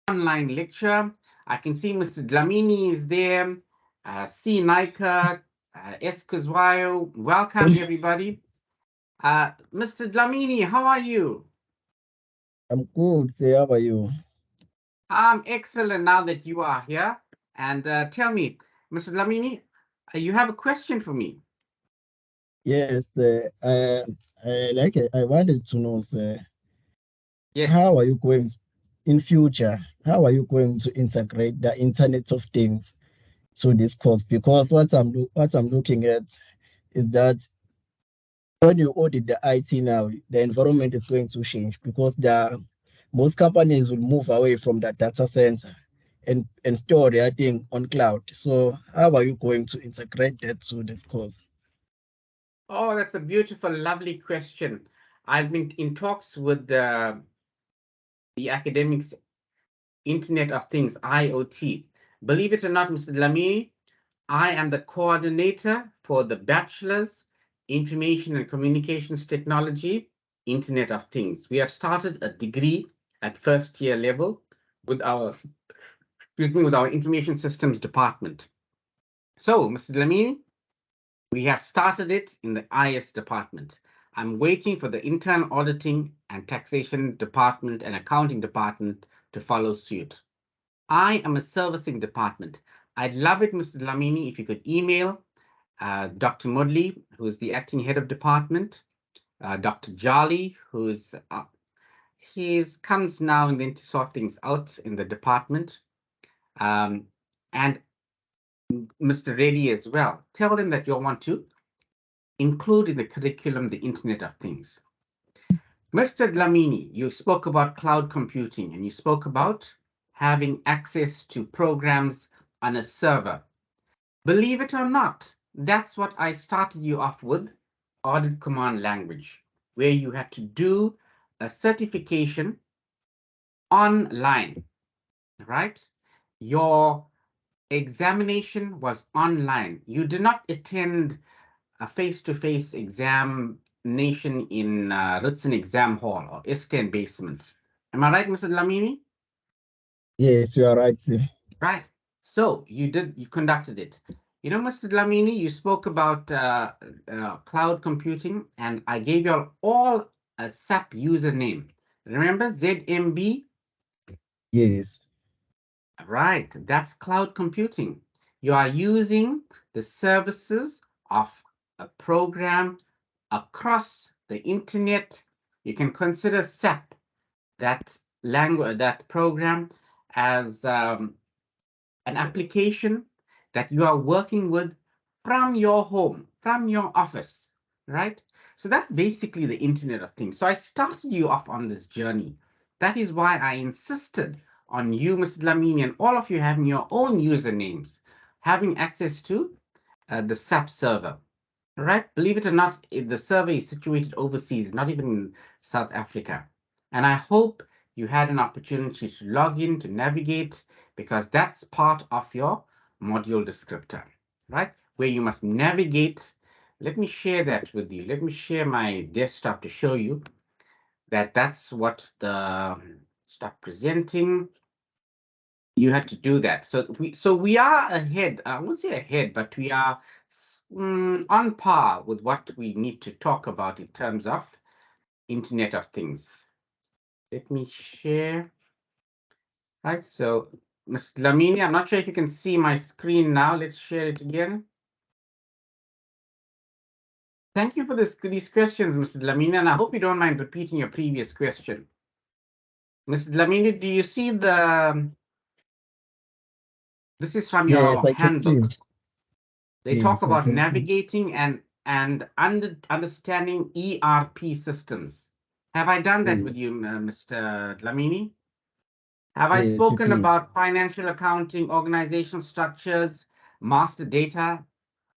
online lecture. I can see Mr. Dlamini is there. C. Nika, S. Kuzwayo. Welcome, everybody. Mr. Dlamini, how are you? I'm good. Say, how are you? I'm excellent now that you are here. And tell me, Mr. Dlamini, you have a question for me? Yes, I wanted to know, sir, Yes. how are you going in future? How are you going to integrate the Internet of Things to this course? Because what I'm looking at is that when you audit the IT now, the environment is going to change because most companies will move away from the data center and store their thing on cloud. So how are you going to integrate that to this course? Oh, that's a beautiful, lovely question. I've been in talks with the academics Internet of Things, IoT. Believe it or not, Mr. Dlamini, I am the coordinator for the Bachelor's Information and Communications Technology, Internet of Things. We have started a degree at first year level with our Information Systems Department. So, Mr. Dlamini, we have started it in the IS department. I'm waiting for the internal auditing and taxation department and accounting department to follow suit. I am a servicing department. I'd love it, Mr. Dlamini, if you could email Dr. Mudley, who is the acting head of department, Dr. Jolly, he comes now and then to sort things out in the department, um, and Mr. Reddy as well. Tell them that you'll want to include in the curriculum the Internet of Things. Mr. Dlamini, you spoke about cloud computing and you spoke about having access to programs on a server. Believe it or not, that's what I started you off with, audit command language, where you had to do a certification online, right? Your examination was online. You did not attend a face-to-face examination in Ritson Exam Hall or S10 basement. Am I right, Mr. Dlamini? Yes, you are right, sir. Right. So you conducted it. You know, Mr. Dlamini, you spoke about cloud computing, and I gave you all a SAP username. Remember ZMB? Yes. Right. That's cloud computing. You are using the services of a program across the internet. You can consider SAP, that language, that program, as an application that you are working with from your home, from your office, right? So that's basically the Internet of Things. So I started you off on this journey. That is why I insisted on you, Mr. Dlamini, and all of you having your own usernames, having access to the SAP server, right? Believe it or not, the server is situated overseas, not even in South Africa. And I hope you had an opportunity to log in, to navigate, because that's part of your module descriptor, right? Where you must navigate. Let me share that with you. Let me share my desktop to show you that that's what the stop presenting. You had to do that. So we are ahead. I won't say ahead, but we are on par with what we need to talk about in terms of Internet of Things. Let me share. Right. So, Mr. Lamini, I'm not sure if you can see my screen now. Let's share it again. Thank you for these questions, Mr. Lamini, and I hope you don't mind repeating your previous question. Mr. Lamini, do you see this is from Yes, your I can see. handbook. They talk Yes, I about can see. navigating and understanding ERP systems. Have I done that with Yes. you, Mr. Dlamini? Have I Yes, you spoken did. about financial accounting, organizational structures, master data?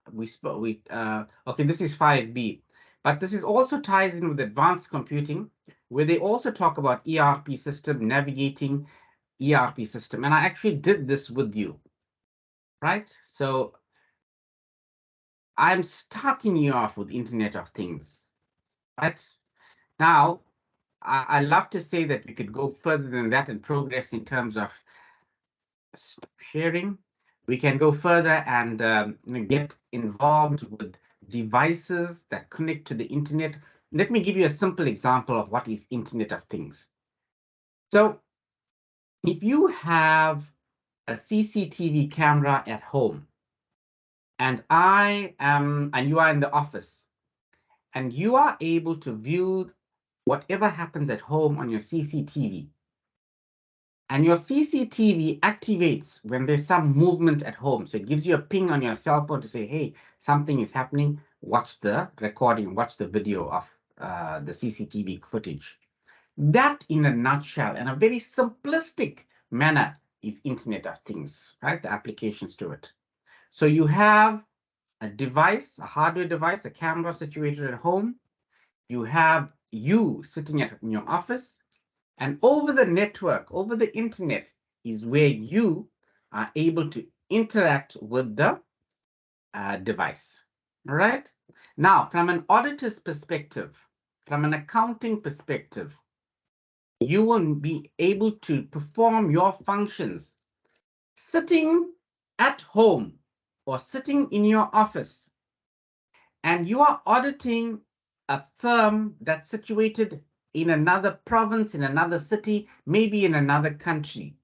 Okay, this is 5B, but this is also ties in with advanced computing, where they also talk about ERP system, navigating ERP system. And I actually did this with you, right? So I'm starting you off with Internet of Things, right? Now, I love to say that we could go further than that and progress in terms of sharing. We can go further and get involved with devices that connect to the internet. Let me give you a simple example of what is Internet of Things. So if you have a CCTV camera at home, and you are in the office, and you are able to view whatever happens at home on your CCTV, and your CCTV activates when there's some movement at home. So it gives you a ping on your cell phone to say, hey, something is happening. Watch the recording, watch the video of the CCTV footage. That, in a nutshell, in a very simplistic manner, is Internet of Things, right? The applications to it. So you have a device, a hardware device, a camera situated at home. You have you sitting in your office, and over the network, over the internet, is where you are able to interact with the device. All right. Now, from an auditor's perspective, from an accounting perspective, you will be able to perform your functions sitting at home or sitting in your office, and you are auditing a firm that's situated in another province, in another city, maybe in another country,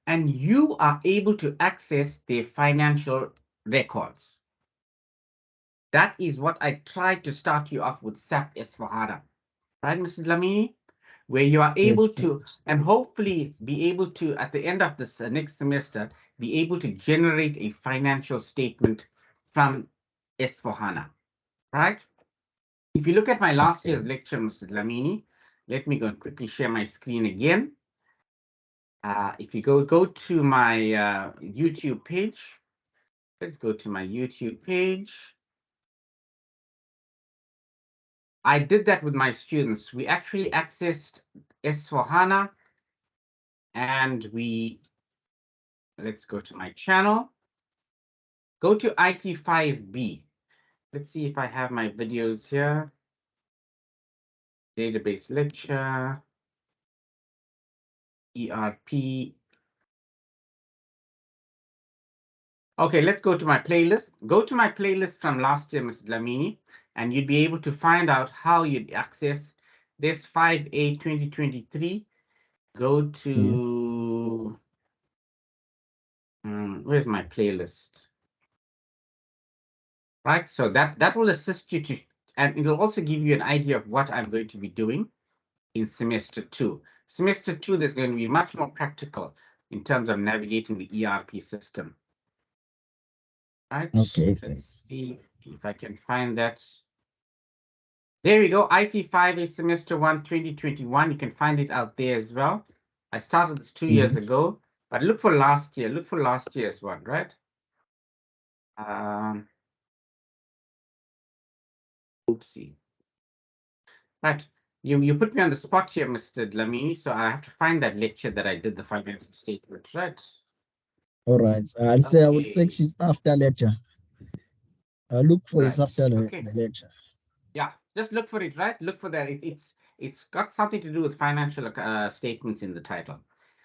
and you are able to access their financial records. That is what I tried to start you off with SAP S4HANA, right, Mr. Lamini? Where you are able Yes. to, and hopefully be able to, at the end of this next semester, be able to generate a financial statement from S4HANA, right? If you look at my last Okay. year's lecture, Mr. Lamini, let me go and quickly share my screen again. If you go to my YouTube page, let's go to my YouTube page. I did that with my students. We actually accessed S4HANA, and let's go to my channel. Go to IT5B. Let's see if I have my videos here. Database lecture, ERP. Okay, let's go to my playlist. Go to my playlist from last year, Mr. Lamini, and you'd be able to find out how you'd access this 5A 2023. Go Yes. to, where's my playlist? Right, so that will assist you to, and it'll also give you an idea of what I'm going to be doing in semester 2. Semester 2, there's going to be much more practical in terms of navigating the ERP system. Right, Okay. let's see if I can find that. There we go, IT5 is semester 1, 2021. You can find it out there as well. I started this 2 years Yes. ago, but look for last year. Look for last year's one, right? Um, oopsie. Right. You put me on the spot here, Mr. Dlamini, so I have to find that lecture that I did the financial statement, right? All right. I'll say I would Okay. search it after lecture. I'll look for it Right. after Okay. the lecture. Yeah. Just look for it, right? Look for that. It's got something to do with financial statements in the title.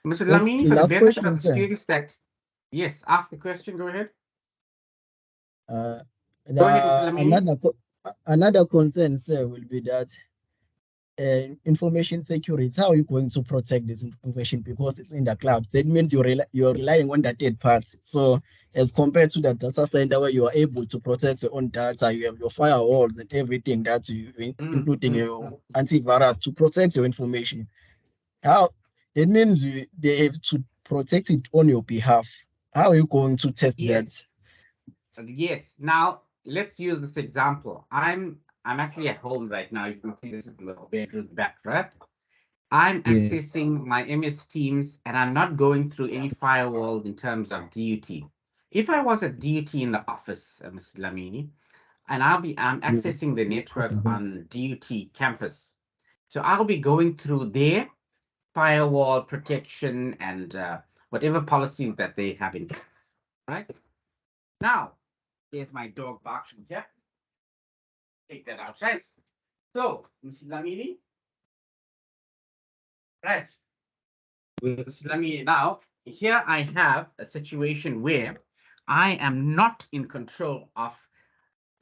Mr. Dlamini, Okay. for the Last benefit of question, the sir. students that, yes, ask the question. Go ahead. Uh, Go ahead, Mr. the Dlamini. another concern, sir, will be that information security. How are you going to protect this information because it's in the cloud? That means you're relying on the third party. So as compared to the data center where you are able to protect your own data, you have your firewalls and everything that you, Mm, including mm, your mm. antivirus to protect your information. How it means they have to protect it on your behalf. How are you going to test that? Yes. Yes. Now let's use this example. I'm actually at home right now. You can see this is the bedroom back, right? I'm Yes. accessing my MS Teams, and I'm not going through any firewall in terms of DUT. If I was at DUT in the office, Mr. Lamini, and I'm Yes. accessing the network on DUT campus, so I'll be going through their firewall protection and whatever policies that they have in place. Right now, there's my dog barking here. Take that outside. So, Mr. Lamini, Right. Let me now, here I have a situation where I am not in control of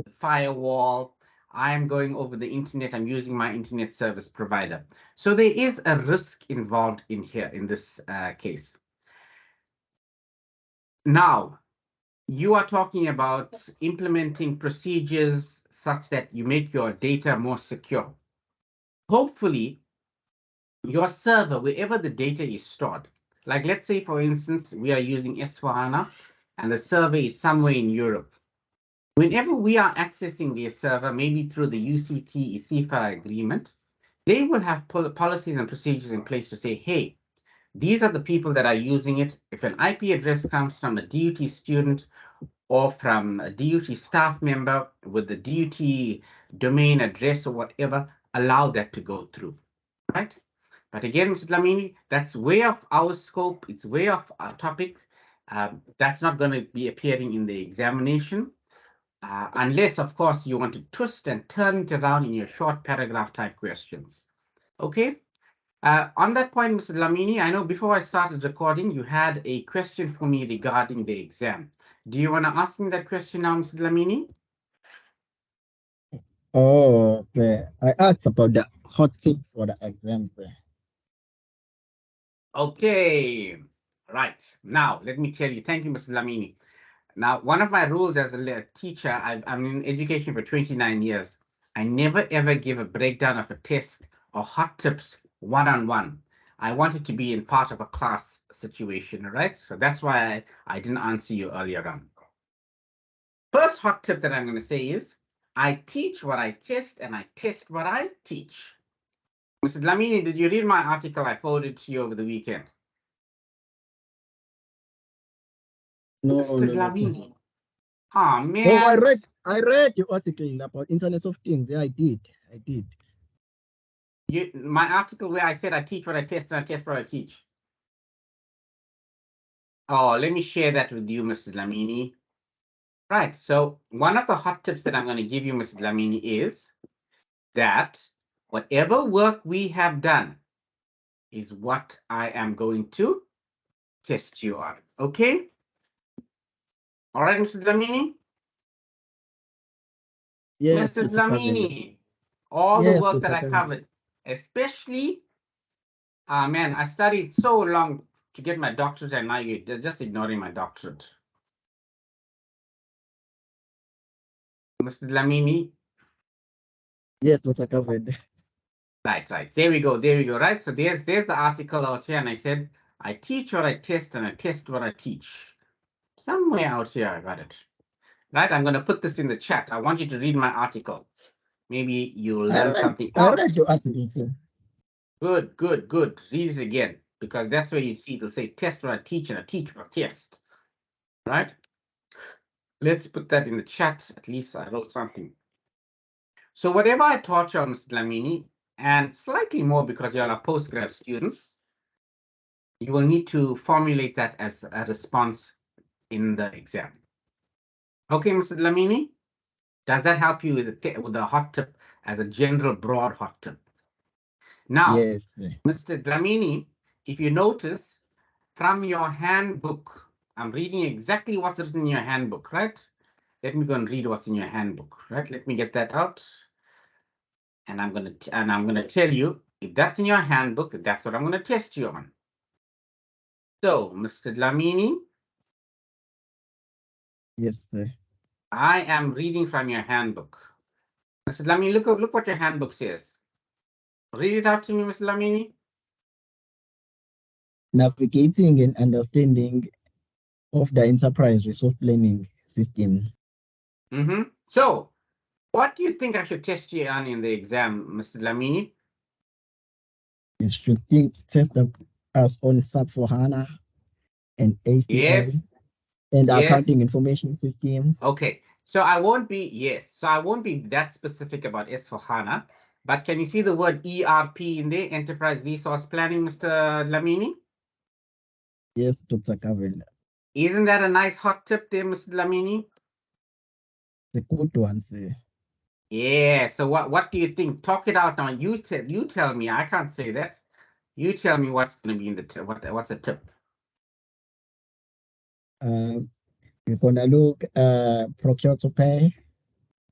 the firewall. I am going over the internet. I'm using my internet service provider. So there is a risk involved in here in this case. Now, you are talking about implementing procedures such that you make your data more secure. Hopefully, your server, wherever the data is stored, like let's say, for instance, we are using S4HANA and the server is somewhere in Europe. Whenever we are accessing their server, maybe through the UCT CIFA agreement, they will have policies and procedures in place to say, hey, these are the people that are using it. If an IP address comes from a DUT student or from a DUT staff member with the DUT domain address or whatever, allow that to go through, right? But again, Mr. Dlamini, that's way off our scope. It's way off our topic. That's not going to be appearing in the examination, unless, of course, you want to twist and turn it around in your short paragraph type questions. Okay? On that point, Mr. Dlamini, I know before I started recording, you had a question for me regarding the exam. Do you want to ask me that question now, Mr. Dlamini? Oh, I asked about the hot tips for the exams. Okay, right. Now, let me tell you, thank you, Mr. Dlamini. Now, one of my rules as a teacher, I'm in education for 29 years. I never ever give a breakdown of a test or hot tips one-on-one. I want it to be in part of a class situation, right? So that's why I didn't answer you earlier on. First hot tip that I'm going to say is, I teach what I test and I test what I teach. Mr. Dlamini, did you read my article I forwarded to you over the weekend? No, Mr. no, no. Dlamini. Oh, Oh, man. I read your article about Internet of Things. Yeah, I did. My article where I said I teach what I test and I test what I teach. Oh, let me share that with you, Mr. Dlamini. Right. So one of the hot tips that I'm going to give you, Mr. Dlamini, is that whatever work we have done is what I am going to test you on. Okay? All right, Mr. Dlamini? Yes, Mr. Dr. Kavil. Dlamini, all the Yes, work that Dr. I Kavil. covered, especially, man, I studied so long to get my doctorate, and now you're just ignoring my doctorate. Mr. Dlamini? Yes, Dr. Kavil. Right. There we go. Right. So there's the article out here, and I said I teach what I test, and I test what I teach. Somewhere out here, I got it. Right. I'm going to put this in the chat. I want you to read my article. Maybe you'll learn something I read else. your article too. Good. Read it again, because that's where you see it'll say test what I teach and I teach what I test. Right. Let's put that in the chat. At least I wrote something. So whatever I taught you on, Mr. Dlamini, and slightly more because you're our postgrad students, you will need to formulate that as a response in the exam. Okay, Mr. Dlamini, does that help you with the hot tip as a general broad hot tip? Now, Yes. Mr. Dlamini, if you notice from your handbook, I'm reading exactly what's written in your handbook, right? Let me go and read what's in your handbook, right? Let me get that out. And I'm gonna tell you if that's in your handbook, that's what I'm gonna test you on. So, Mr. Dlamini. Yes, sir. I am reading from your handbook. Mr. Dlamini, look what your handbook says. Read it out to me, Mr. Dlamini. Navigating and understanding of the enterprise resource planning system. So, what do you think I should test you on in the exam, Mr. Dlamini? You should test us on SAP for HANA and ACI Yes. and accounting information systems. Okay. So I won't be that specific about S4HANA, but can you see the word ERP in there, Enterprise Resource Planning, Mr. Dlamini? Yes, Dr. Kavil. Isn't that a nice hot tip there, Mr. Dlamini? The good one, sir. Yeah. So what do you think? Talk it out now. You tell me. I can't say that. You tell me what's going to be in the tip. What's a tip? We're gonna look procure to pay.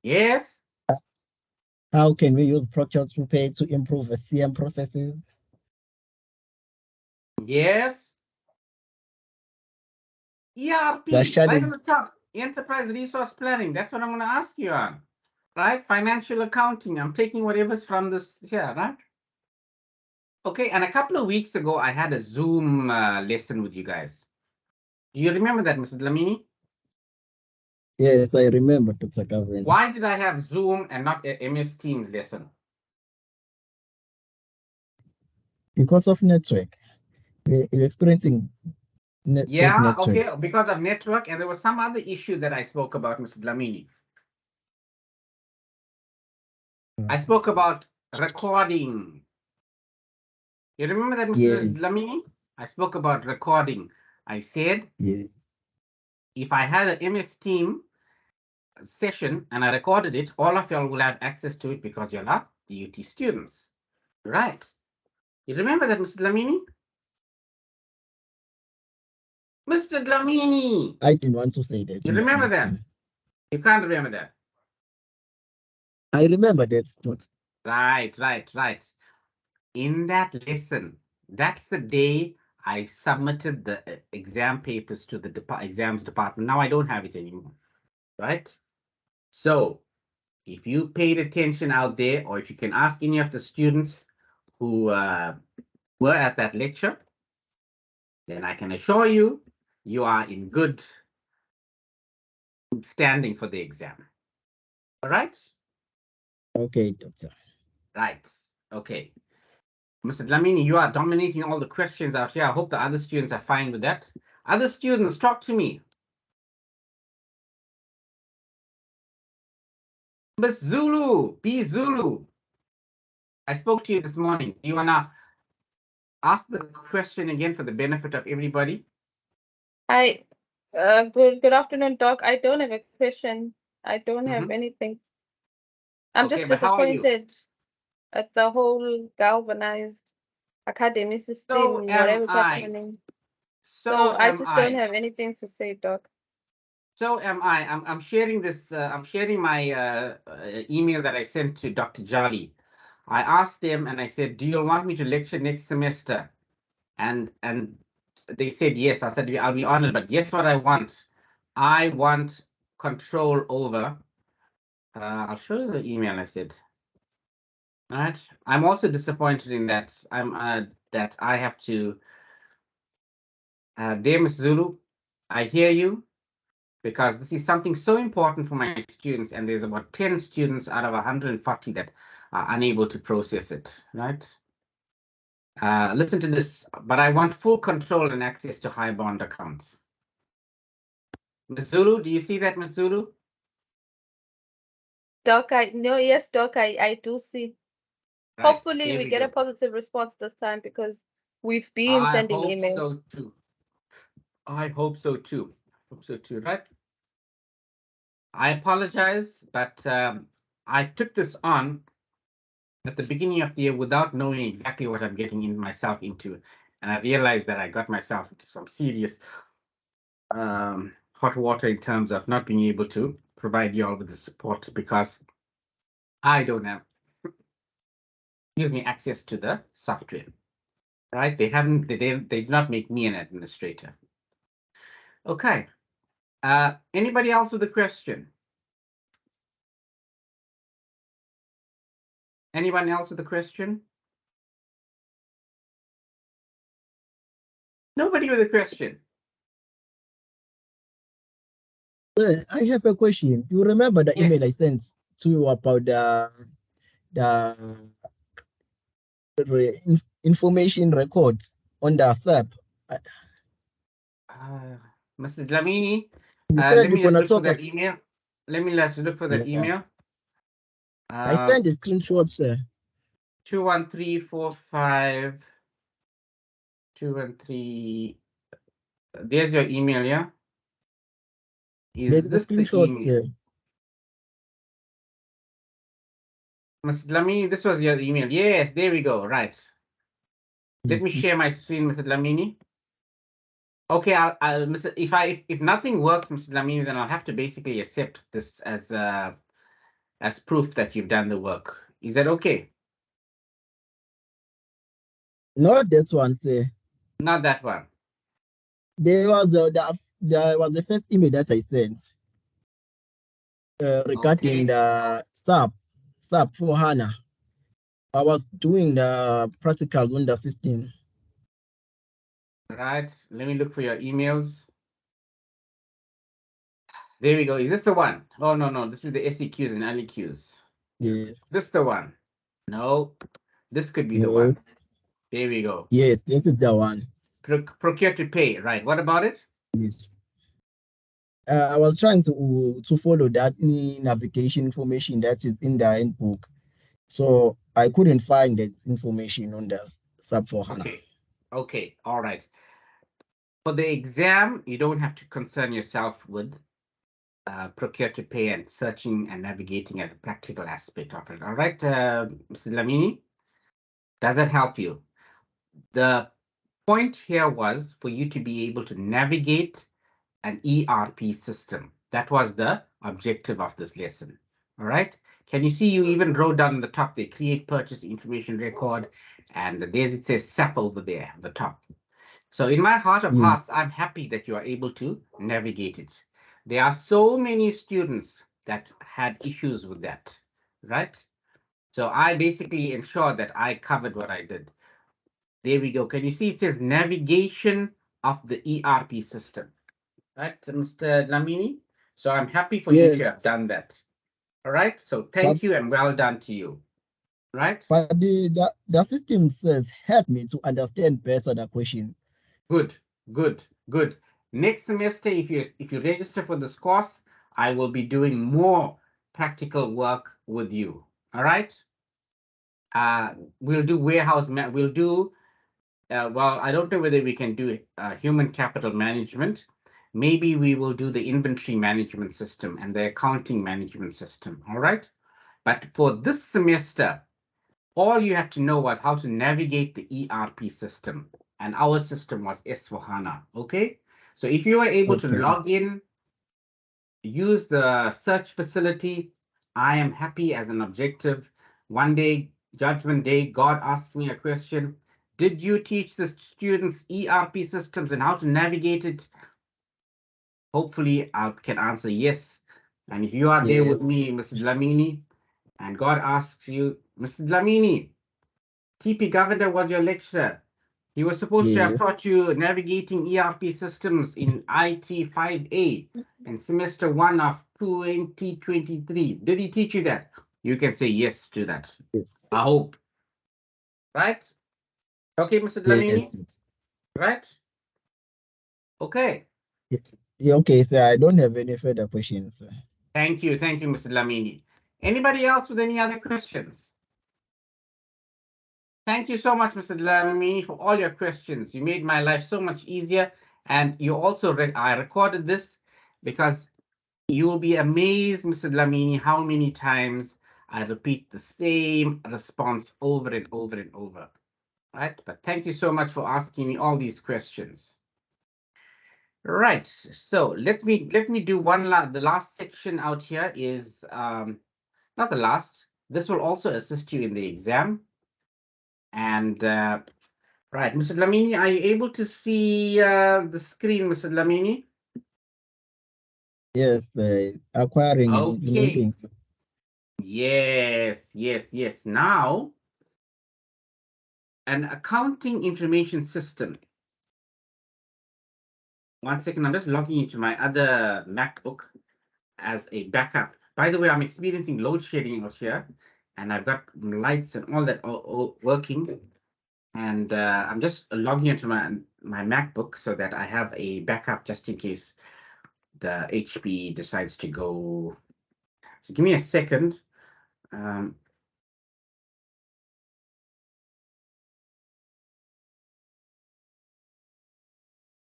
Yes. How can we use procure to pay to improve the CM processes? Yes. The ERP, right on challenge, the top. Enterprise resource planning. That's what I'm going to ask you on. Right? Financial accounting. I'm taking whatever's from this here, right? Okay. And a couple of weeks ago, I had a Zoom lesson with you guys. Do you remember that, Mr. Dlamini? yes, I remember, Dr. Gavin. Why did I have Zoom and not a MS Teams lesson? Because of network. We're experiencing weak Yeah, network. okay, because of network, and there was some other issue that I spoke about, Mr. Dlamini. I spoke about recording. You remember that, Mr. Yes, Dlamini? I spoke about recording. I said yes. if I had an MS Team session and I recorded it, all of y'all will have access to it because you're not DUT students. Right. You remember that, Mr. Dlamini? Mr. Dlamini! I didn't want to say that You in the remember MS that? team. You can't remember that. I remember that, not. Right. In that lesson, that's the day I submitted the exam papers to the exams department. Now I don't have it anymore, right? So if you paid attention out there, or if you can ask any of the students who were at that lecture, then I can assure you, you are in good standing for the exam. All right? Okay, doctor. Right. Okay. Mr. Dlamini, you are dominating all the questions out here. I hope the other students are fine with that. Other students, talk to me. Miss Zulu, B Zulu. I spoke to you this morning. Do you want to ask the question again for the benefit of everybody? Hi, good afternoon, Doc. I don't have a question. I don't have Mhm. anything. I'm Okay, just but how are you? disappointed at the whole galvanized academy So system, am whatever's I. happening. So So I am just don't I. have anything to say, Doc. So am I. I'm sharing this. I'm sharing my email that I sent to Dr. Jolly. I asked them and I said, "Do you want me to lecture next semester?" And they said yes. I said, "I'll be honored, but guess what I want? I want control over." I'll show you the email I said. All right. I'm also disappointed in that that I have to. Dear Ms. Zulu, I hear you because this is something so important for my students, and there's about 10 students out of 140 that are unable to process it. Right. Listen to this, but I want full control and access to high bond accounts. Ms. Zulu, do you see that, Ms. Zulu? Doc, yes, Doc, I do see. Right. Hopefully There we we get a go. positive response this time because we've been I sending hope emails. so too. I hope so too. Hope so too. Right. I apologize, but I took this on at the beginning of the year without knowing exactly what I'm getting in myself into, and I realized that I got myself into some serious hot water in terms of not being able to provide you all with the support because I don't have, excuse me, access to the software. Right? They did not make me an administrator. Okay. Anybody else with a question? Anyone else with a question? Nobody with a question. I have a question. You remember the email I Yes. sent to you about the information records on the SAP? Mr. Dlamini, You said let you're me just gonna look for talk that about. email. Let me let's look for that Yeah, email. I sent the screenshots there. 21345 213. There's your email, yeah? There's Is the this the screenshots email? there. Mr. Dlamini, this was your email. Yes, there we go. Right. Let me share my screen, Mr. Lamini. Okay, I'll Mr. If nothing works, Mr. Lamini, then I'll have to basically accept this as proof that you've done the work. Is that okay? Not that one, sir. Not that one. There was the first email that I sent regarding Okay. the SAP for HANA. I was doing the practicals on the system. Right. Let me look for your emails. There we go. Is this the one? Oh, no. This is the SEQs and LEQs. Yes. This the one? No. This could be the No. one. There we go. Yes, this is the one. Procure to pay. Right. What about it? Yes. I was trying to follow that navigation information that is in the handbook. So I couldn't find that information on the SAP for HANA. Okay. All right. For the exam, you don't have to concern yourself with procure to pay and searching and navigating as a practical aspect of it. All right, Mr. Lamini, does that help you? The point here was for you to be able to navigate an ERP system. That was the objective of this lesson. All right. Can you see you even wrote down on the top there, create purchase information record, and there's it says SAP over there on the top. So in my heart of hearts, I'm happy that you are able to navigate it. There are so many students that had issues with that, right? So I basically ensured that I covered what I did. There we go. Can you see it says navigation of the ERP system, right, Mr. Lamini? So I'm happy for you Yes, to have done that. All right. So but thank you and well done to you. Right. but the system says help me to understand better the question. Good, good. Next semester, if you register for this course, I will be doing more practical work with you. All right. We'll do we'll do well, I don't know whether we can do human capital management. Maybe we will do the inventory management system and the accounting management system. All right. But for this semester, all you have to know was how to navigate the ERP system. And our system was S4HANA. Okay. So if you are able to Okay. log in, use the search facility, I am happy as an objective. One day, judgment day, God asks me a question. Did you teach the students ERP systems and how to navigate it? Hopefully, I can answer yes. And if you are there with Yes. me, Mr. Dlamini, and God asks you, Mr. Dlamini, TP Governor was your lecturer. He was supposed to have Yes. taught you navigating ERP systems in IT5A in semester 1 of 2023. Did he teach you that? You can say yes to that. Yes. I hope. Right? Okay, Mr. Yes. Dlamini? Right? Okay. Yeah, okay, sir. I don't have any further questions, sir. Thank you, Mr. Dlamini. Anybody else with any other questions? Thank you so much, Mr. Dlamini, for all your questions. You made my life so much easier. And you also, I recorded this because you will be amazed, Mr. Dlamini, how many times I repeat the same response over and over and over. Right? But thank you so much for asking me all these questions. Right. So let me do the last section out here is not the last. This will also assist you in the exam. And right, Mr. Dlamini, are you able to see the screen, Mr. Dlamini? Yes, the acquiring and Okay. implementing. Yes. Now, an accounting information system. One second, I'm just logging into my other MacBook as a backup. By the way, I'm experiencing load shedding out here, and I've got lights and all that all working. And I'm just logging into my MacBook so that I have a backup just in case the HP decides to go. So give me a second.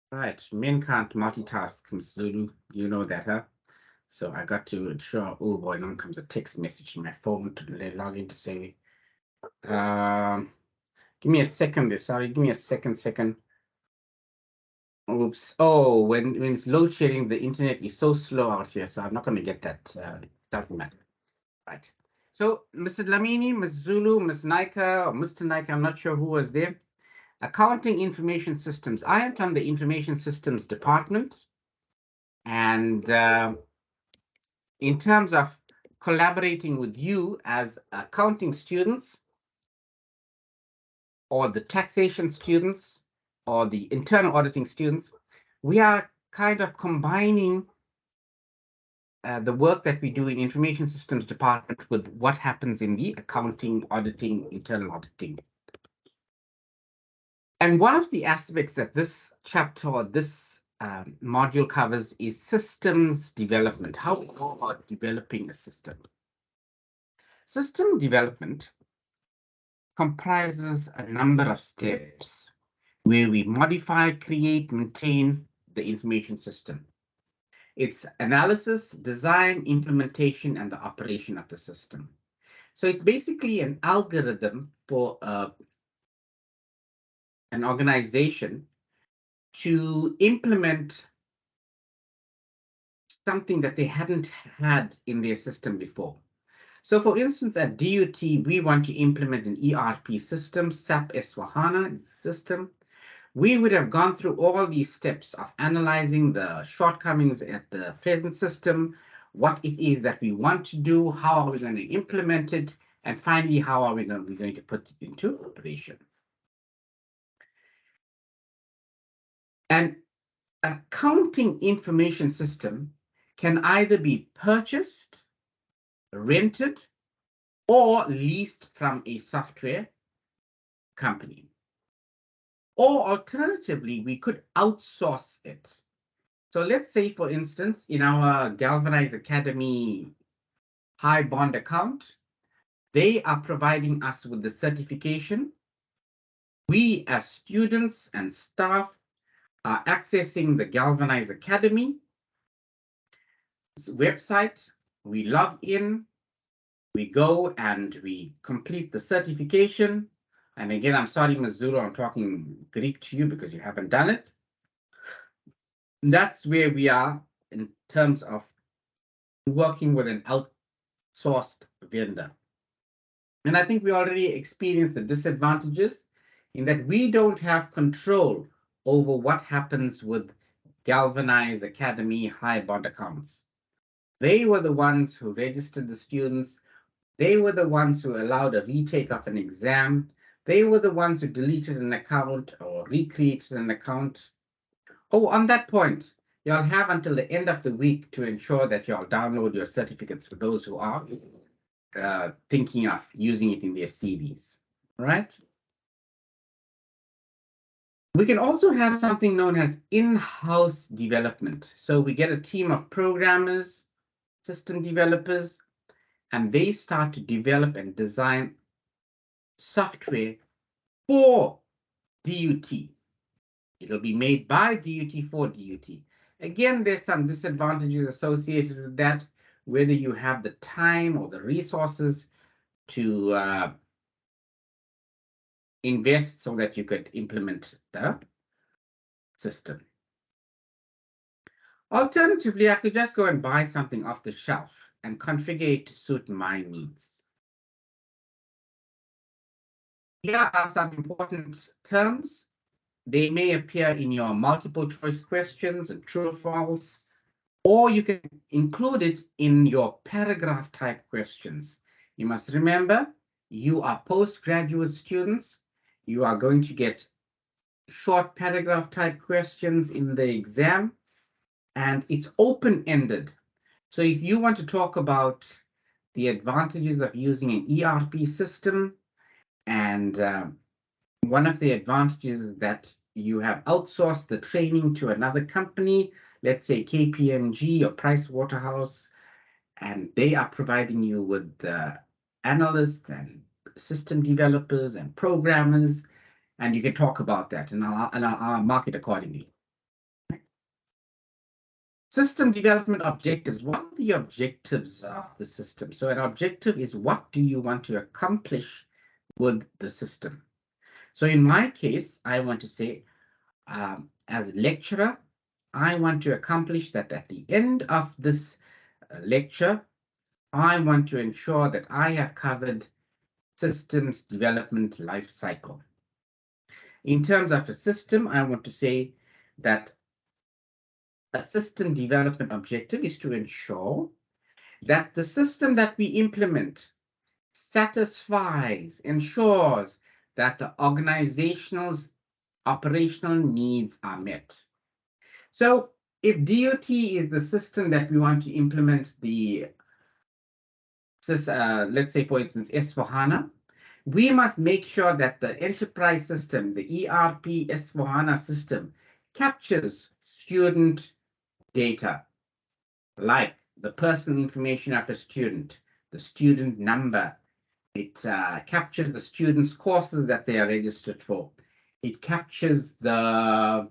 Right, men can't multitask, Ms. Zulu. You know that, huh? So I got to ensure. Oh boy, now comes a text message to my phone to log in to say, um, Give me a second there. Sorry, give me a second. Oops. Oh, when it's load shedding, the internet is so slow out here, so I'm not going to get that. Doesn't matter. Right. So, Mr. Lamini, Ms. Zulu, Ms. Naika, or Mr. Naika, I'm not sure who was there. Accounting Information Systems. I am from the Information Systems Department. And in terms of collaborating with you as accounting students, or the taxation students, or the internal auditing students, we are kind of combining the work that we do in Information Systems Department with what happens in the accounting, auditing, internal auditing. And one of the aspects that this chapter or this module covers is systems development, how we go about developing a system. System development comprises a number of steps where we modify, create, maintain the information system. It's analysis, design, implementation, and the operation of the system. So it's basically an algorithm for an organization to implement something that they hadn't had in their system before. So for instance, at DUT, we want to implement an ERP system, SAP S/4HANA system. We would have gone through all these steps of analyzing the shortcomings at the present system, what it is that we want to do, how are we going to implement it, and finally, how are we going to put it into operation. An accounting information system can either be purchased, rented, or leased from a software company. Or alternatively, we could outsource it. So let's say, for instance, in our Galvanize Academy high bond account, they are providing us with the certification. We as students and staff are accessing the Galvanize Academy website. We log in, we go and we complete the certification. And again, I'm sorry, Ms. Zulu, I'm talking Greek to you because you haven't done it. That's where we are in terms of working with an outsourced vendor. And I think we already experienced the disadvantages in that we don't have control over what happens with Galvanize Academy high bond accounts. They were the ones who registered the students. They were the ones who allowed a retake of an exam. They were the ones who deleted an account or recreated an account. Oh, on that point, y'all have until the end of the week to ensure that y'all download your certificates for those who are thinking of using it in their CVs, right? We can also have something known as in-house development. So we get a team of programmers, system developers, and they start to develop and design software for DUT. It'll be made by DUT for DUT. Again, there's some disadvantages associated with that, whether you have the time or the resources to invest so that you could implement the system. Alternatively, I could just go and buy something off the shelf and configure it to suit my needs. Here are some important terms. They may appear in your multiple choice questions and true or false, or you can include it in your paragraph type questions. You must remember, you are postgraduate students. You are going to get short paragraph type questions in the exam, and it's open-ended. So if you want to talk about the advantages of using an ERP system, and one of the advantages is that you have outsourced the training to another company, let's say KPMG or Pricewaterhouse, and they are providing you with analysts and system developers and programmers, and you can talk about that, and I'll mark it accordingly. System development objectives. What are the objectives of the system? So an objective is what do you want to accomplish with the system? So in my case, I want to say, as a lecturer, I want to accomplish that at the end of this lecture, I want to ensure that I have covered systems development life cycle. In terms of a system, I want to say that a system development objective is to ensure that the system that we implement satisfies, ensures that the organizational's operational needs are met. So if DOT is the system that we want to implement let's say, for instance, S4HANA, we must make sure that the enterprise system, the ERP S4HANA system, captures student data, like the personal information of a student, the student number. It captures the students' courses that they are registered for. It captures the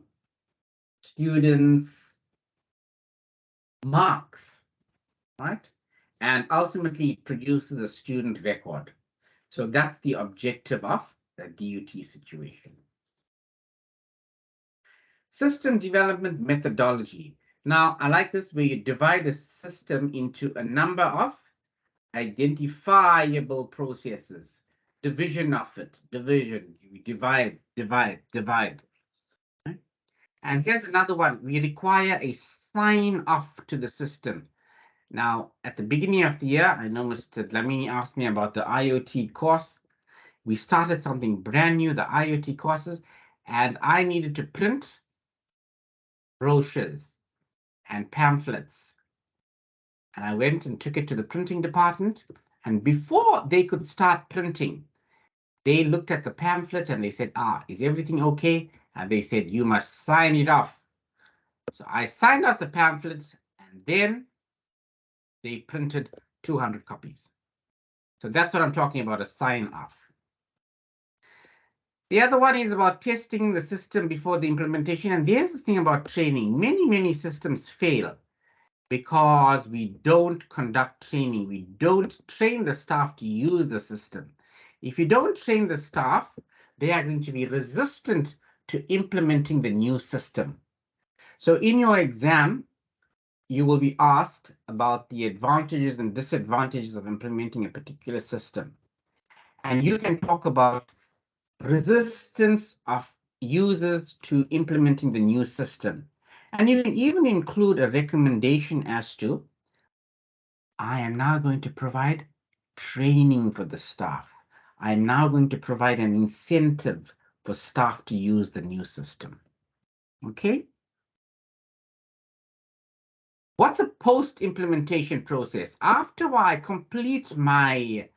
students' marks, right? And ultimately, it produces a student record. So that's the objective of the DUT situation. System development methodology. Now, I like this where you divide a system into a number of identifiable processes. Division of it, division, you divide, divide, divide. Right? And here's another one. We require a sign off to the system. Now, at the beginning of the year, I know Mr. Dlamini asked me about the IoT course. We started something brand new, the IoT courses, and I needed to print brochures and pamphlets. And I went and took it to the printing department. And before they could start printing, they looked at the pamphlet and they said, is everything okay? And they said, you must sign it off. So I signed off the pamphlet, and then they printed 200 copies. So that's what I'm talking about, a sign off. The other one is about testing the system before the implementation. And there's this thing about training. Many systems fail because we don't conduct training. We don't train the staff to use the system. If you don't train the staff, they are going to be resistant to implementing the new system. So in your exam, you will be asked about the advantages and disadvantages of implementing a particular system. And you can talk about resistance of users to implementing the new system. And you can even include a recommendation as to, I am now going to provide training for the staff. I am now going to provide an incentive for staff to use the new system. Okay? What's a post-implementation process? After I complete my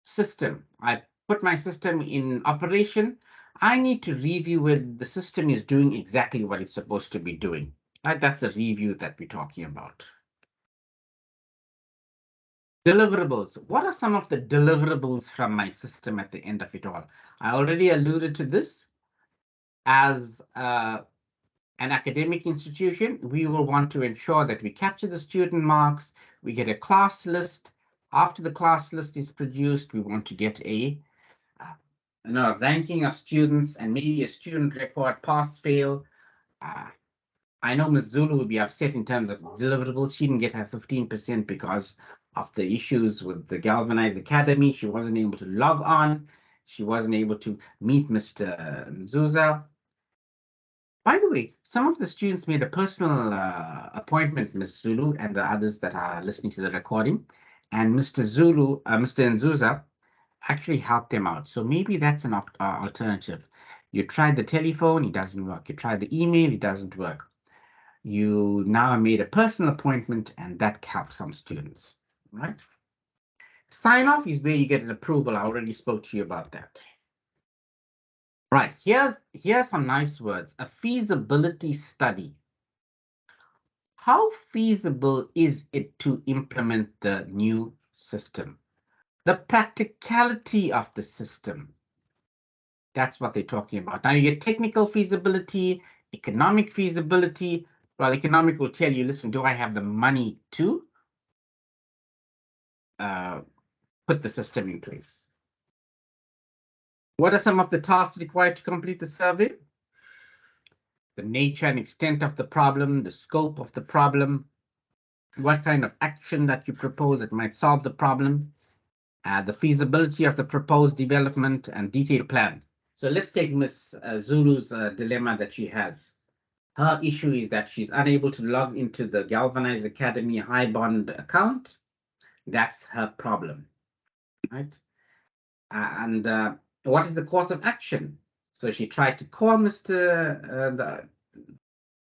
system, I put my system in operation, I need to review whether the system is doing exactly what it's supposed to be doing. Right? That's the review that we're talking about. Deliverables. What are some of the deliverables from my system at the end of it all? I already alluded to this. As an academic institution, we will want to ensure that we capture the student marks, we get a class list. After the class list is produced, we want to get a ranking of students and maybe a student record, pass, fail. I know Ms. Zulu would be upset in terms of deliverables. She didn't get her 15% because of the issues with the Galvanized Academy. She wasn't able to log on. She wasn't able to meet Mr. Nzuza. By the way, some of the students made a personal appointment, Ms. Zulu, and the others that are listening to the recording. And Mr. Nzuza actually helped them out. So maybe that's an alternative. You tried the telephone, it doesn't work. You tried the email, it doesn't work. You now made a personal appointment, and that helped some students, right? Sign off is where you get an approval. I already spoke to you about that. Right, here's some nice words. A feasibility study. How feasible is it to implement the new system? The practicality of the system. That's what they're talking about. Now you get technical feasibility, economic feasibility. Well, economic will tell you, listen, do I have the money to put the system in place? What are some of the tasks required to complete the survey? The nature and extent of the problem, the scope of the problem, what kind of action that you propose that might solve the problem, the feasibility of the proposed development, and detailed plan. So let's take Ms. Zulu's dilemma that she has. Her issue is that she's unable to log into the Galvanize Academy High Bond account. That's her problem, right? And what is the course of action? So she tried to call the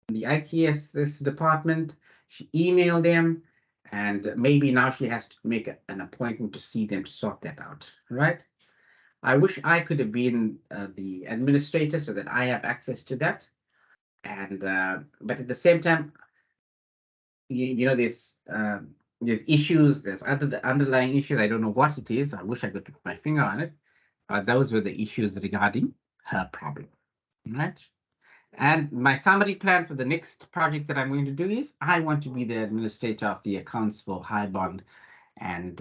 ITS department. She emailed them, and maybe now she has to make an appointment to see them to sort that out, right? I wish I could have been the administrator so that I have access to that. And but at the same time, you know, there's issues, there's the underlying issues. I don't know what it is. I wish I could put my finger on it. But those were the issues regarding her problem, right? And my summary plan for the next project that I'm going to do is I want to be the administrator of the accounts for High Bond and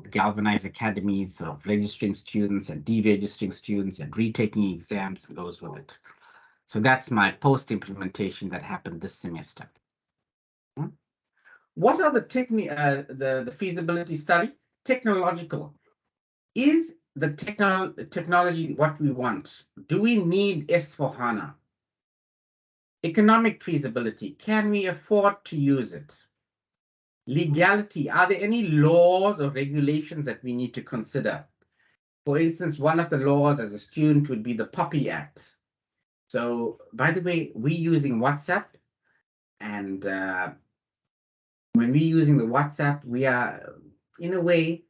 galvanize academies of registering students and deregistering students and retaking exams and goes with it. So that's my post-implementation that happened this semester. What are the feasibility study? Technological. Is the technology what we want? Do we need S4HANA? Economic feasibility. Can we afford to use it? Legality. Are there any laws or regulations that we need to consider? For instance, one of the laws as a student would be the POPI Act. So, by the way, we're using WhatsApp, and when we're using the WhatsApp, we are, in a way,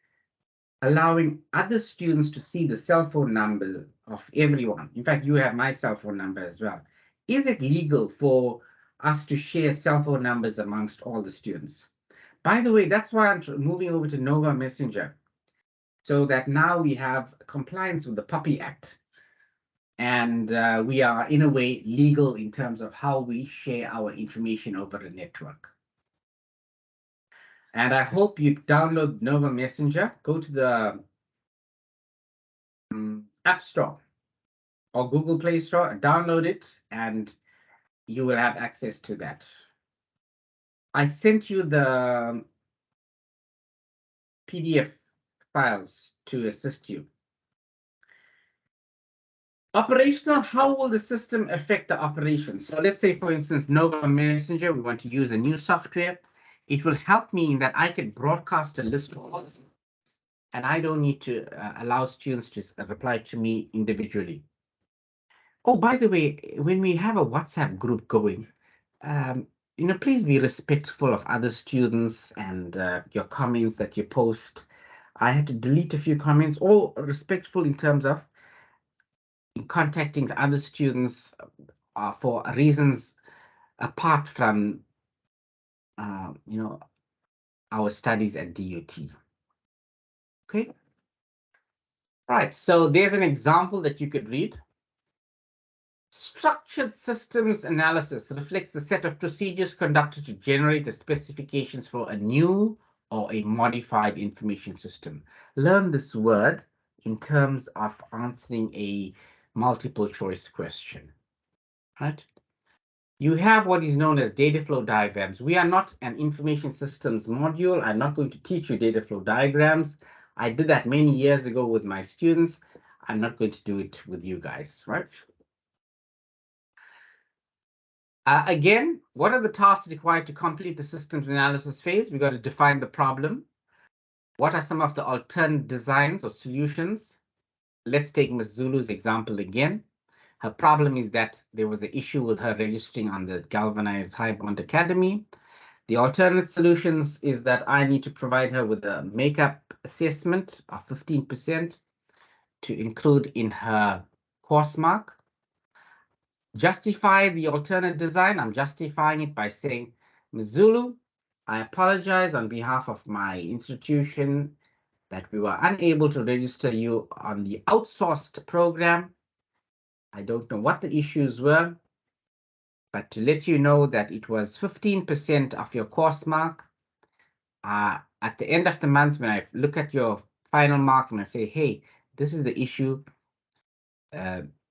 allowing other students to see the cell phone number of everyone. In fact, you have my cell phone number as well. Is it legal for us to share cell phone numbers amongst all the students? By the way, that's why I'm moving over to Nova Messenger, so that now we have compliance with the POPI Act. And we are, in a way, legal in terms of how we share our information over a network. And I hope you download Nova Messenger. Go to the App Store or Google Play Store, download it, and you will have access to that. I sent you the PDF files to assist you. Operational, how will the system affect the operation? So let's say, for instance, Nova Messenger, we want to use a new software. It will help me in that I can broadcast a list of all, and I don't need to allow students to reply to me individually. Oh, by the way, when we have a WhatsApp group going, please be respectful of other students and your comments that you post. I had to delete a few comments, all respectful in terms of contacting other students for reasons apart from, our studies at DUT. Okay. Right. So there's an example that you could read. Structured systems analysis reflects the set of procedures conducted to generate the specifications for a new or a modified information system. Learn this word in terms of answering a multiple choice question, right? You have what is known as data flow diagrams. We are not an information systems module. I'm not going to teach you data flow diagrams. I did that many years ago with my students. I'm not going to do it with you guys, right? Again, what are the tasks required to complete the systems analysis phase? We got to define the problem. What are some of the alternate designs or solutions? Let's take Ms. Zulu's example again. Her problem is that there was an issue with her registering on the Galvanize High Bond Academy. The alternate solutions is that I need to provide her with a makeup assessment of 15% to include in her course mark. Justify the alternate design. I'm justifying it by saying, Ms. Zulu, I apologize on behalf of my institution that we were unable to register you on the outsourced program. I don't know what the issues were, but to let you know that it was 15% of your course mark. At the end of the month, when I look at your final mark and I say, hey, this is the issue,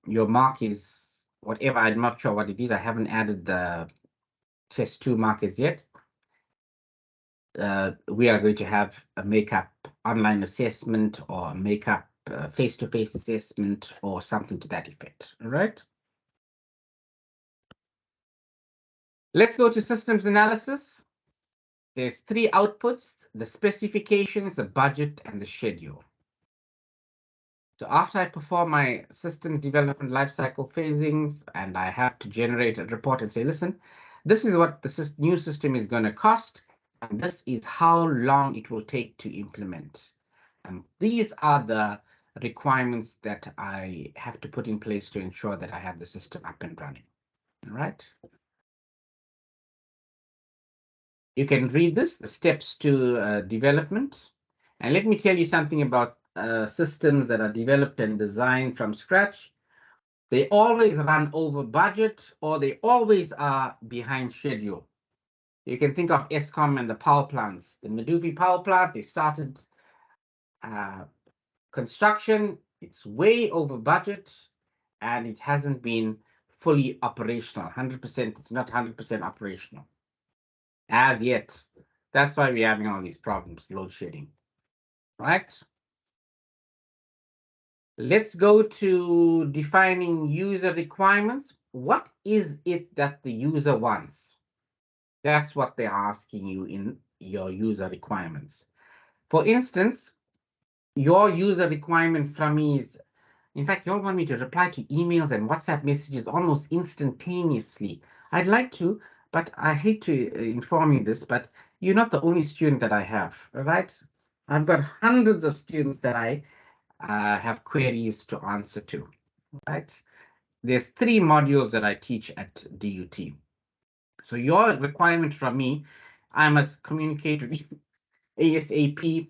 your mark is whatever. I'm not sure what it is. I haven't added the test 2 markers yet. We are going to have a makeup online assessment or a makeup face-to-face assessment or something to that effect. All right. Let's go to systems analysis. There's 3 outputs: the specifications, the budget, and the schedule. So after I perform my system development lifecycle phasings, and I have to generate a report and say, listen, this is what the new system is going to cost, and this is how long it will take to implement. And these are the requirements that I have to put in place to ensure that I have the system up and running. All right. You can read this, the steps to development. And let me tell you something about systems that are developed and designed from scratch. They always run over budget, or they always are behind schedule. You can think of Eskom and the power plants. The Medupi power plant, they started construction. It's way over budget, and it hasn't been fully operational. 100%, it's not 100% operational as yet. That's why we're having all these problems, load shedding, right? Let's go to defining user requirements. What is it that the user wants? That's what they're asking you in your user requirements. For instance, your user requirement from me is, in fact, you all want me to reply to emails and WhatsApp messages almost instantaneously. I'd like to, but I hate to inform you this, but you're not the only student that I have, all right? I've got hundreds of students that I have queries to answer to, right? There's 3 modules that I teach at DUT. So your requirement from me, I must communicate with you ASAP,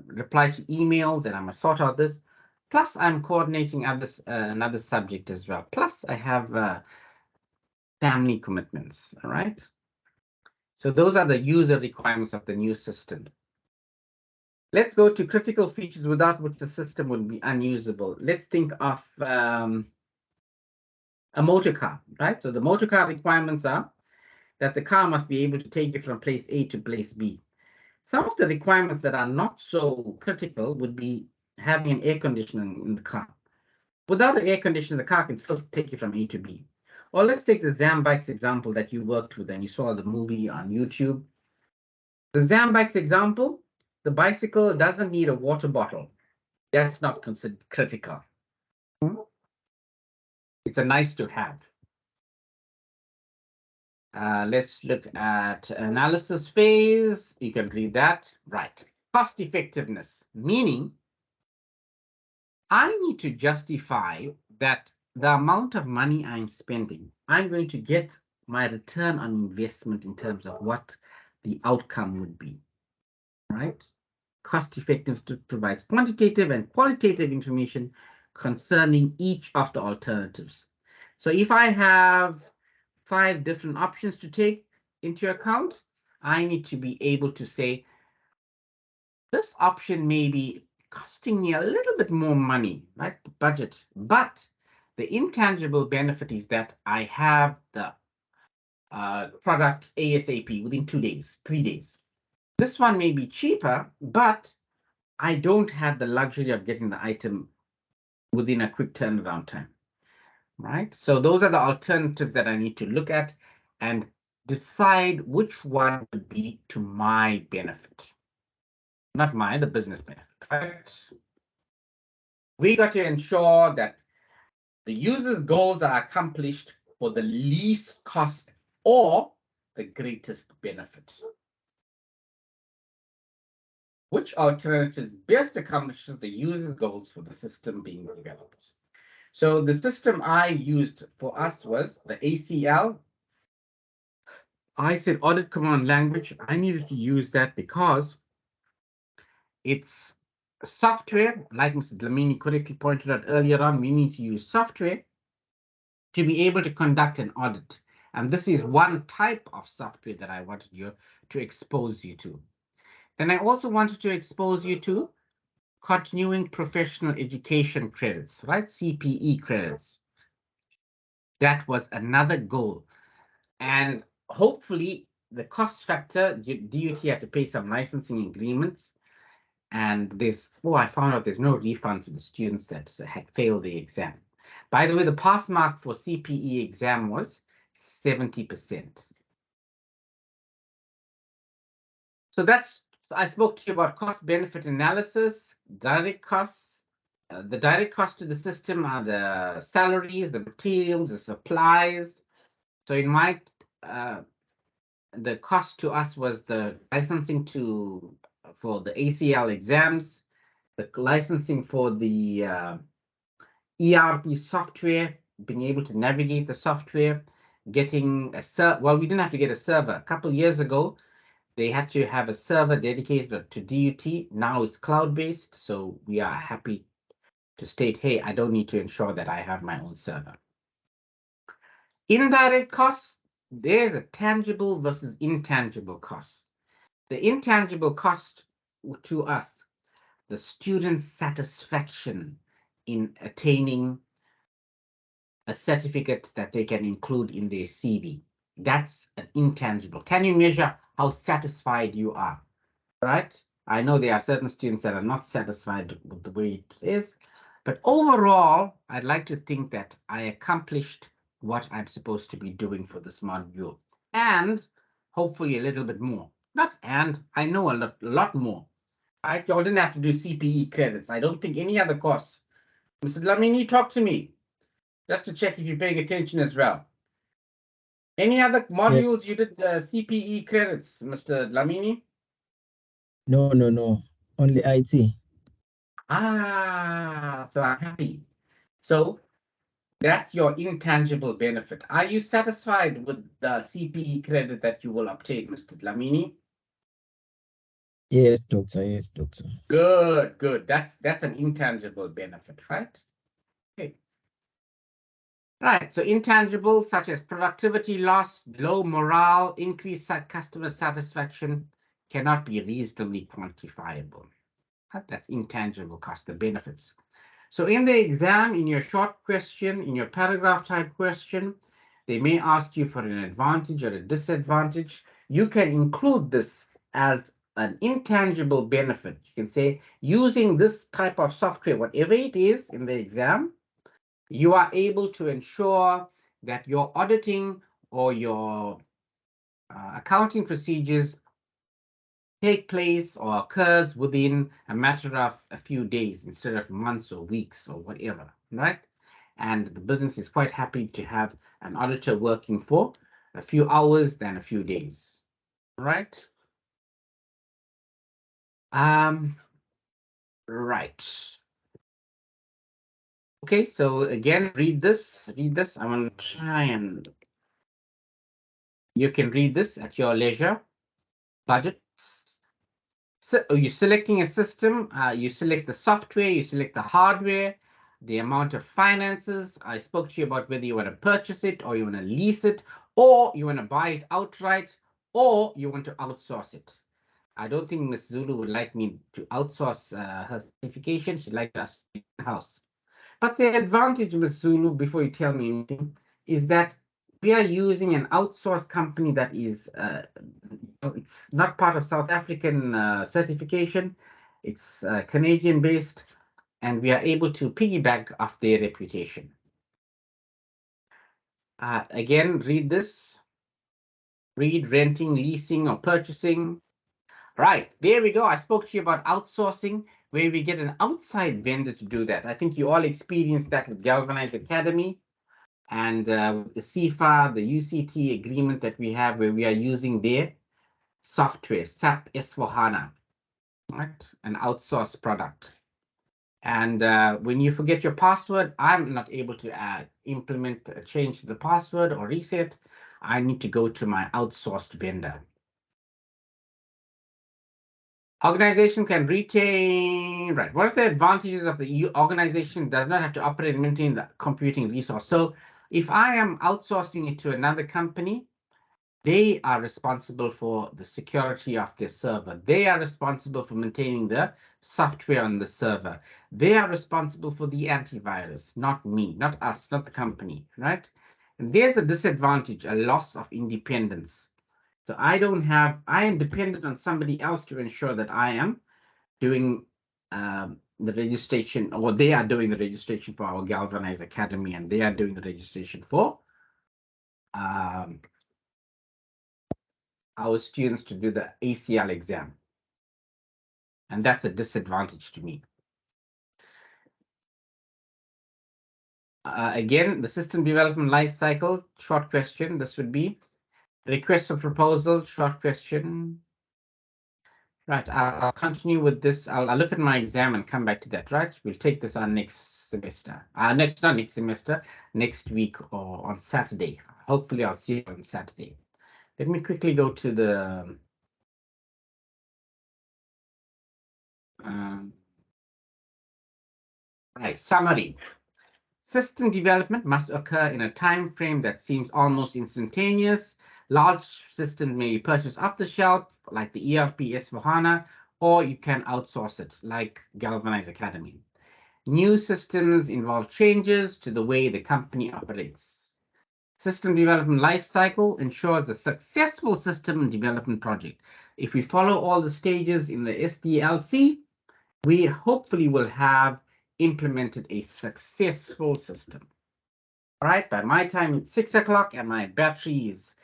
reply to emails, and I must sort out this. Plus, I'm coordinating others, another subject as well. Plus, I have family commitments, all right? So those are the user requirements of the new system. Let's go to critical features without which the system would be unusable. Let's think of a motor car, right? So the motor car requirements are that the car must be able to take you from place A to place B. Some of the requirements that are not so critical would be having an air conditioning in the car. Without an air conditioner, the car can still take you from A to B. Or let's take the Zambikes example that you worked with and you saw the movie on YouTube. The Zambikes example, the bicycle doesn't need a water bottle. That's not considered critical. It's a nice to have. Let's look at analysis phase. You can read that. Right. Cost effectiveness, meaning I need to justify that the amount of money I'm spending, I'm going to get my return on investment in terms of what the outcome would be, right? Cost effectiveness provides quantitative and qualitative information concerning each of the alternatives. So if I have 5 different options to take into account, I need to be able to say, this option may be costing me a little bit more money, right? Budget, but the intangible benefit is that I have the product ASAP within 2 days, 3 days. This one may be cheaper, but I don't have the luxury of getting the item within a quick turnaround time, right? So those are the alternatives that I need to look at and decide which one would be to my benefit. Not mine, the business benefit, right? We got to ensure that the user's goals are accomplished for the least cost or the greatest benefit. Which alternatives best accomplishes the user's goals for the system being developed? So the system I used for us was the ACL. I said audit command language. I needed to use that because it's software, like Mr. Dlamini correctly pointed out earlier on, we need to use software to be able to conduct an audit. And this is one type of software that I wanted you to expose you to. Then I also wanted to expose you to continuing professional education credits, right? CPE credits. That was another goal. And hopefully the cost factor, DUT had to pay some licensing agreements. And I found out there's no refund for the students that had failed the exam. By the way, the pass mark for CPE exam was 70%. So I spoke to you about cost benefit analysis, direct costs. The direct cost to the system are the salaries, the materials, the supplies. So in my, the cost to us was the licensing for the ACL exams, the licensing for the ERP software, being able to navigate the software, getting well, we didn't have to get a server. A couple of years ago, they had to have a server dedicated to DUT. Now it's cloud-based, so we are happy to state, hey, I don't need to ensure that I have my own server. Indirect costs, there's a tangible versus intangible cost. The intangible cost to us, the student's satisfaction in attaining a certificate that they can include in their CV. That's an intangible. Can you measure how satisfied you are? Right? I know there are certain students that are not satisfied with the way it is, but overall, I'd like to think that I accomplished what I'm supposed to be doing for this module, and hopefully a little bit more. I know a lot more. Right? Y'all didn't have to do CPE credits. I don't think any other course. Mr. Lamini, talk to me, just to check if you're paying attention as well. Any other modules Yes. you did CPE credits, Mr. Lamini? No. Only IT. So I'm happy. So that's your intangible benefit. Are you satisfied with the CPE credit that you will obtain, Mr. Lamini? Yes, doctor. Yes, doctor. Good. That's an intangible benefit, right? Okay. Right. So intangible such as productivity loss, low morale, increased customer satisfaction cannot be reasonably quantifiable. That's intangible cost, the benefits. So in the exam, in your short question, in your paragraph type question, they may ask you for an advantage or a disadvantage. You can include this as an intangible benefit. You can say, using this type of software, whatever it is in the exam, you are able to ensure that your auditing or your accounting procedures take place or occurs within a matter of a few days instead of months or weeks or whatever, right? And the business is quite happy to have an auditor working for a few hours than a few days, right? Right. Okay, so again, read this. I'm going to try and you can read this at your leisure. Budgets. So you're selecting a system, you select the software, you select the hardware, the amount of finances. I spoke to you about whether you want to purchase it or you want to lease it, or you want to buy it outright, or you want to outsource it. I don't think Ms. Zulu would like me to outsource her certification. She'd like us in-house. But the advantage, Ms. Zulu, before you tell me anything, is that we are using an outsourced company that is, it's not part of South African certification. It's Canadian based, and we are able to piggyback off their reputation. Again, read this. Read renting, leasing, or purchasing. Right, there we go. I spoke to you about outsourcing, where we get an outside vendor to do that. I think you all experienced that with Galvanized Academy and the CFA, the UCT agreement that we have, where we are using their software, SAP S4HANA, right? An outsourced product. And when you forget your password, I'm not able to implement a change to the password or reset. I need to go to my outsourced vendor. Organization can retain, right? What are the advantages of the organization does not have to operate and maintain the computing resource? So if I am outsourcing it to another company, They are responsible for the security of their server. They are responsible for maintaining the software on the server. They are responsible for the antivirus, not me, not us, not the company, right? And there's a disadvantage, a loss of independence. So I am dependent on somebody else to ensure that I am doing the registration, or they are doing the registration for our Galvanize Academy, and they are doing the registration for our students to do the ACL exam. And that's a disadvantage to me. Again, the system development life cycle, short question. This would be request for proposal, short question. Right, I'll continue with this. I'll look at my exam and come back to that, right? We'll take this on next semester. Not next semester, next week or on Saturday. Hopefully I'll see you on Saturday. Let me quickly go to the right, summary. System development must occur in a time frame that seems almost instantaneous. Large systems may be purchased off the shelf, like the ERP S/4HANA, or you can outsource it, like Galvanize Academy. New systems involve changes to the way the company operates. System development lifecycle ensures a successful system development project. If we follow all the stages in the SDLC, we hopefully will have implemented a successful system. All right, by my time it's 6 o'clock and my battery is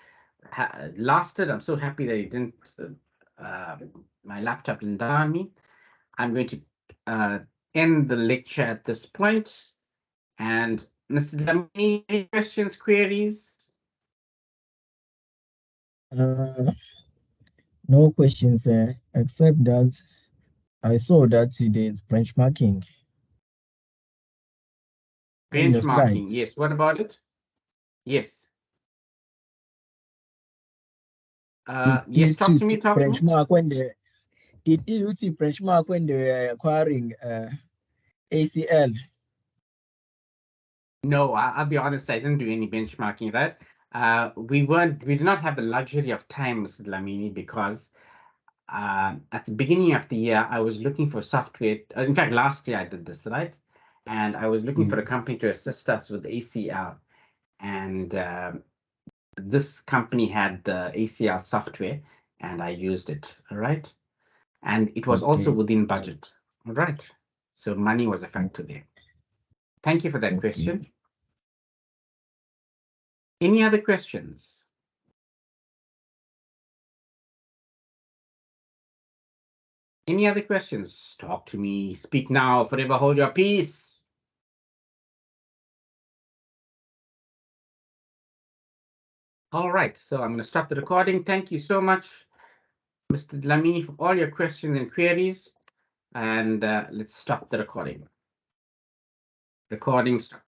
lasted. I'm so happy that it didn't, my laptop didn't die on me. I'm going to end the lecture at this point. And Mr. Lamini, any questions, queries? No questions, except that I saw that there's benchmarking. Benchmarking, yes. What about it? Yes. Yes, talk to me. Benchmark when they did you see benchmark when they were acquiring ACL? No, I'll be honest, I didn't do any benchmarking, right? We did not have the luxury of time, Mr. Lamini, because at the beginning of the year, I was looking for software. In fact, last year I did this, right? And I was looking for a company to assist us with ACL. And this company had the ACL software, and I used it, all right? And it was also within budget, all right? So money was a factor there. Thank you for that question. Any other questions? Any other questions? Talk to me. Speak now, forever hold your peace. All right, so I'm going to stop the recording. Thank you so much, Mr. Lamini, for all your questions and queries. And let's stop the recording. Recording stop.